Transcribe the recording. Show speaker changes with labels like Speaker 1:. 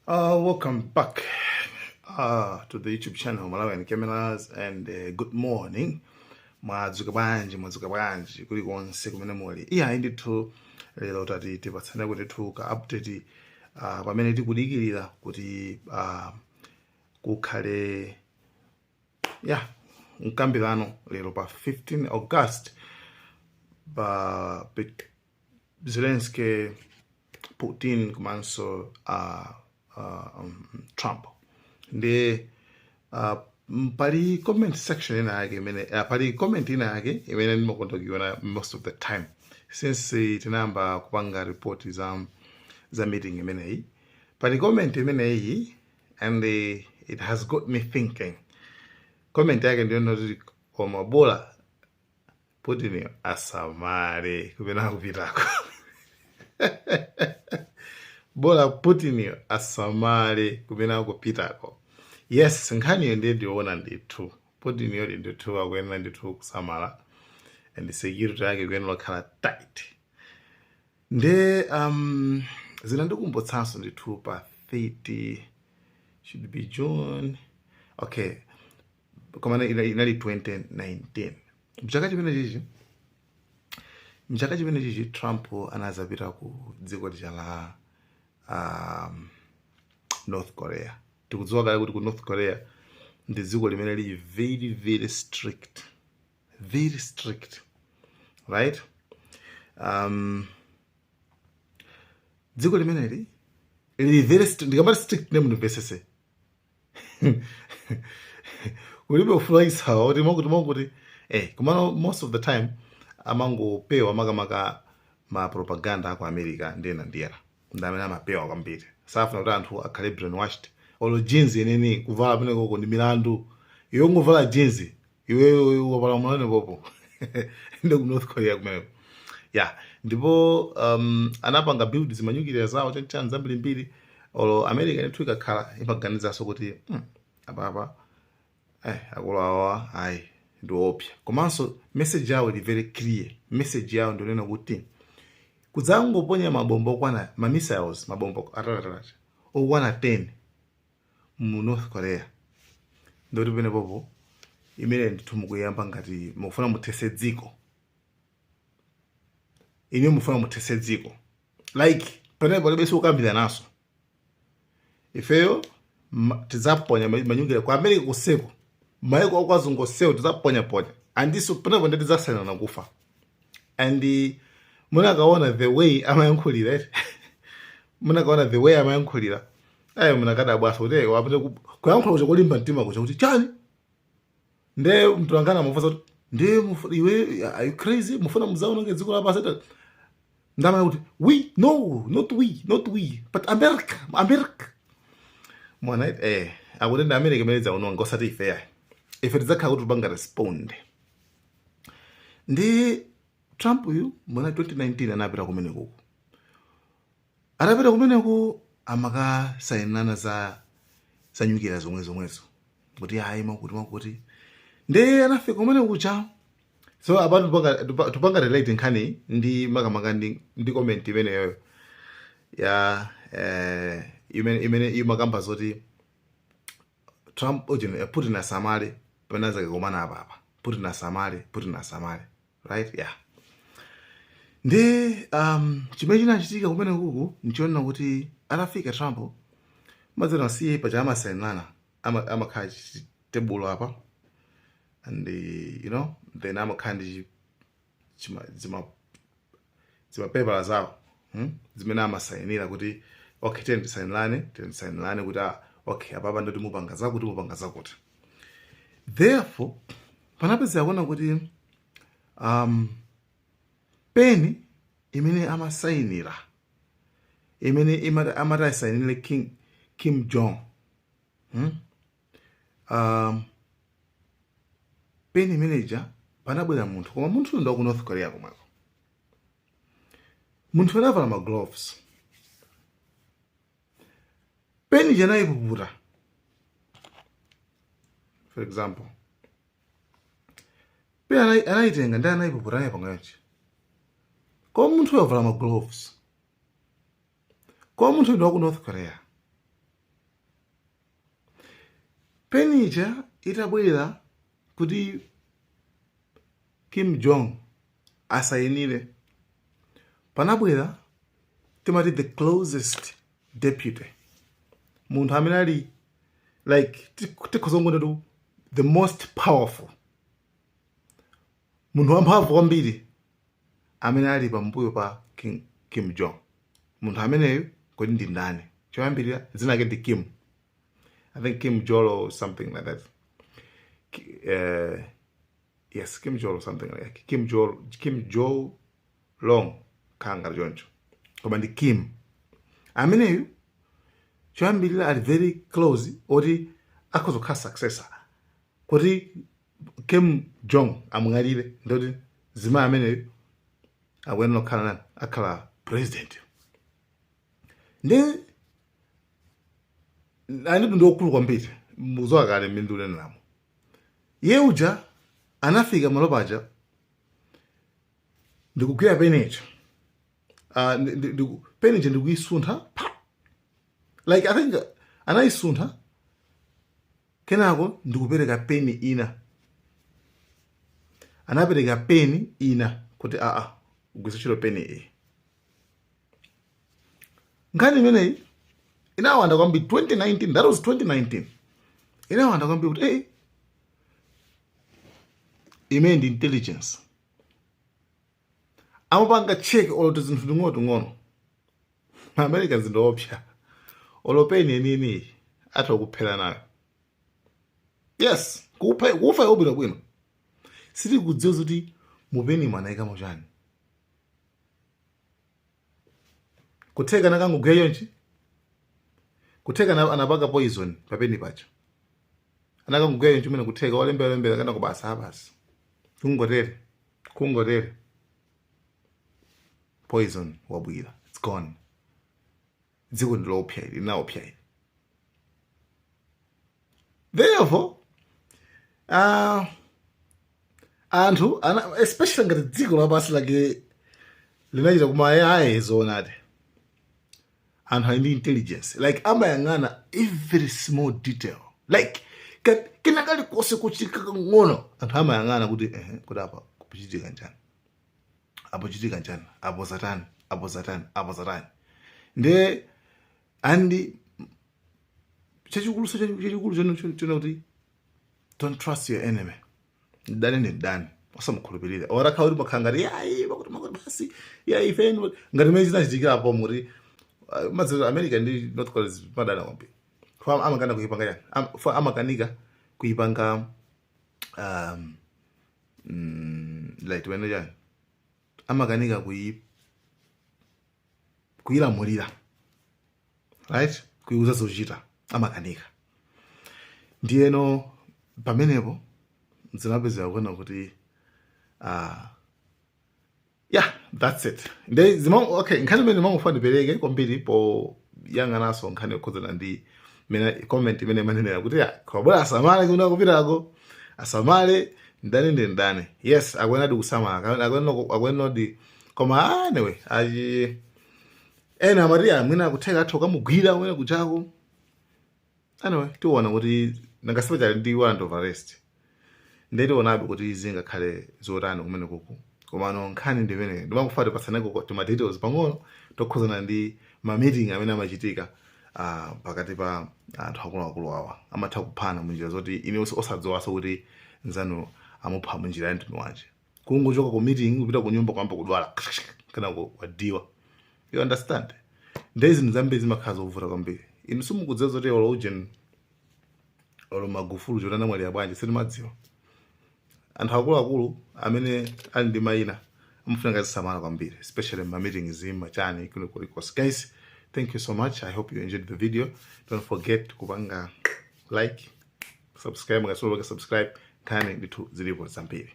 Speaker 1: Welcome back to the YouTube channel Malawian Cameras and good morning. Mwadzuka bwanji kulikonse kumene muli. Iya ndithu lero tati tipatsane kuti ka update pamene tikudikirira kuti kukhale mkambirano lero pa 15 August pa Zelensky, Putin komanso Trump. Pali comment section ina yake pali comment ina yake imene ndimakondokiona most of the time since tinamba kupanga report za meeting imeneyi. Pali comment imeneyi and it has got me thinking. Comment yake ndio noti koma bola Putin asamare kupena kupitako. Bola Putin asamare kupena kupitako. Yes, nkhani ndiona ndithu. Putin yodi ndithu akwena ndithu kusamala and security yake kwena lokhala tight. Zina ndikumbotsanso ndithu pa 30 should be June. Okay. Kama inali 2019. Mchaka chimene chichi Trump anazapita ku dziko la North Korea. Tikudziwa kale kuti ku North Korea ndi dziko limene lili very very strict. Very strict. Right? Dziko limene lili very strict. Ndikamati strict name ndimvesese. Kulibe ufulaisa kuti makuti kumano most of the time amangopewa makamaka ma propaganda kwa America ndena ndiyera ndamene amapewa kwambiri safuna kuti anthu akhale brainwashed olo jeans yeneni kuvala pene koko ndi milandu iwe ngovala jeans iwe wavala mulane popo ndi ku North Korea kumene ndipo anapanga build zimanyukira zawo chanchani zambirimbiri olo America ndithu ikakhala imaganizanso kuti apa akulawa ayi ndiopya. Komanso message yawo ndi very clear. Message yawo ndionena kuti kudzangoponya mabomba okwana ma missiles mabomba atatu okwana 10 mu North Korea. Ndoti pene popo imene ndithu mukuyamba ngati mufuna muthese dziko. Ine mufuna muthese dziko. Like pene palibe ukambira naso. Ifeyo tizaponya manyukira kwa America kuseko. Maiko okwazungu seo tizaponya andiso pena ndeti zasana na kufa. And muna kaona the way amayankhulira muna kaona the way amayankhulira muna kada bwaso kuti wapite kuyankhula kuti kulimba mtima kuti chani nde mtu angana mufuza kuti nde iwe are you crazy mufuna muzaona ngedziko la paseta ndama kuti we no not we but America mwana akuti ndi America imeleza unonga osati ife ife tizakhala kuti banga respond. Ndi Trump uyu mwana 2019 anapita kumeneko. Atapita kumeneko amakasayinana za nyukira zomwezo. Kuti hayi makuti. Ndi anafika kumeneko cha. So abantu tupanga relate nkhani ndi makamaka ndi comment imeneyo ya imene imakamba zoti Trump Putin asamale penaza kukomana apa. Putin asamale. Right? Yeah. Ndi chimene chinachitika kumene kuku nchiona kuti atafika Trump mazena asiye pa chama sainana amakhala tebulo apa and then amakhala zima paper zawo zimene amasainira kuti okay tendisainirane kuti okay apapa ndoti mupanga zakuti. Therefore panapeza kuona kuti peni imene amasainira imene amatasainire Kim Jong peni manager panabwera munthu koma munthu ndo ku North Korea komweko. Munthu anavala ma gloves. Peni janayipuputa. For example, peni anayitenga ndi anayipuputa anayipangayochi. Kwa munthu wavala ma gloves. Kwa munthu ndo ku North Korea. penija itabwera kuti Kim Jong asayinire, panabwera timati the closest deputy, munthu amene ali like tikhozongona tu the most powerful, munthu wamphamvu kwambiri amene ali pambuyo pa Kim Jong. Munthu ameneyo kodi ndi ndani? Choyambirira dzina lake ndi Kim. I think Kim Jong or something like that. Yes, Kim Jong or something like that. Kim Jong Long kanga joncho. Koma ndi Kim. Ameneyo choyambirira ali very close oti akhozokhala successor. Kuti Kim Jong amung'alire ndoti zima ameneyo akuyena kukhala nani? Akhala president. Ndi anitu ndiokulu kwambiri muzo akale mindule namo. Iye uja anafika malo paja ndikugwira penecho. Penecho ndikuyisuntha. Like I think anayisuntha kenako ndikupereka peni ina. Anapereka peni ina kuti ugwisa chilo peni iyi. Nkhani imeneyi inawanda kwambiri 2019, that was 2019. Inawanda kwambiri kuti imene ndi intelligence. Amapanga check oloti zinthu ting'ono. America zindoopsa. Olopeni yenini atakuphera nayo. Yes, kufa yobwino bwino. Siri kudziwa kuti mupeni mwanayika mochani. Kuteka nakangugweyo yonchi. Kuteka anapaka poison papeni pacho. Anakangugweyo yonchi mene kuteka walembera kana kubasa abasi. Kungotere. Poison wabwira. It's gone. Dziko ndilopya ili naopya ili. Therefore, anthu especially ngati dziko lapasi lake linachita kumayaye zoonadi. Anthu ali ndi intelligence. Like amayang'ana every small detail. Like kinakali kose kuchitika ngono. Anthu amayang'ana kuti kuti apa kuchitika njani. Apo chitika njani. Apo zatani. Nde andi chachikulu chona kuti don't trust your enemy. Dani ni dani. Osamukhulupirira. Ora khawuri makhangari bakuti basi. Ifeni ngati mezi zinachitika apo muri mazero America ndi North Korea madana kwambi. Kwa amakana kuipanga yani. Amakanika kuipanga like wena yani. Amakanika kuilamulira. Right? Kuiuza zochita amakanika. Ndiyeno pamenepo zinapeza kuona kuti yeah, that's it. Okay, nkhani mene mangofuna ndipereke kwambiri po yang'anaso nkhani yokhuzana ndi mena comment imene manenera kuti kwabora asamale kuna kupitako asamale ndani. Yes, akwenadi kusamala akwenadi koma anyway ena Maria mwina kutheka atho kamugwira mwina kuchako. Anyway, tiona kuti nangasipeta ndi warrant of arrest. Ndetiwonabe kuti zingakhale zotani kumene kuku. Komano nkhani ndimene ndimakufati pasaneko tuma details pang'ono tokhuzana ndi ma meeting amene amachitika pakati pa anthu akuluakulu awa. Amatha kuphana munjira zoti ine osadzowaso kuti nzanu amupha munjira yanthu wanje. Kungochoka ku meeting kupita ku nyumba kwamba kudwala kana wadiwa. You understand? Ndezi nzambezi zimakhala zovuta kwambiri. Inu simukudziwa zoti olo Magufuli chotana mwali abwanje sitimadziwa. Anthu akuluakulu amene ali ndi mayina amafuna ngazisamala kwambiri, especially ma meetings machani kulikonse. Guys, thank you so much. I hope you enjoyed the video. Don't forget kupanga like, subscribe, ngasolo subscribe kane bitu zilipo zambiri.